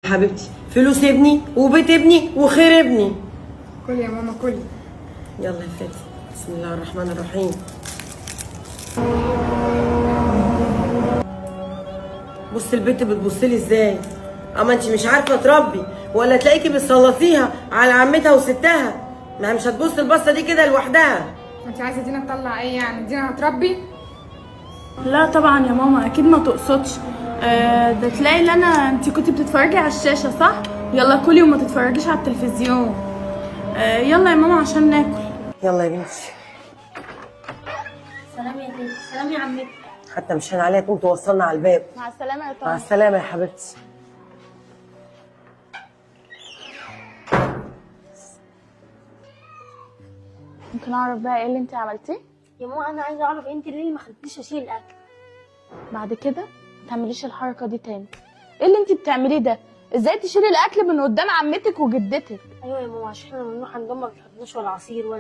حبيبتي فلوس ابني وبيت ابني وخير ابني. كلي يا ماما كلي. يلا يا فاتي، بسم الله الرحمن الرحيم. بص البنت بتبصلي ازاي؟ اما انت مش عارفه تربي ولا تلاقيكي بتسلطيها على عمتها وستها؟ ما هي مش هتبص البصه دي كده لوحدها. انت عايزه دينا تطلع ايه يعني؟ دينا هتربي؟ لا طبعا يا ماما، اكيد ما تقصدش. ده تلاقي اللي انت كنت بتتفرجي على الشاشه صح؟ يلا كلي وما تتفرجيش على التلفزيون. يلا يا ماما عشان ناكل. يلا يا بنتي. سلام يا تيتا. سلام يا عمتي. حتى مش هن عليها تقوم توصلنا على الباب. مع السلامه يا مع طارق. السلامه يا حبيبتي. ممكن اعرف بقى ايه اللي انت عملتيه؟ يا ماما انا عايزه اعرف انت ليه ما خلتنيش اشيل الاكل؟ بعد كده ما تعمليش الحركه دي تاني. ايه اللي انت بتعمليه ده؟ ازاي تشيلي الاكل من قدام عمتك وجدتك؟ ايوه يا ماما عشان احنا لما بنروح عندهم ما بيحطناش ولا عصير ولا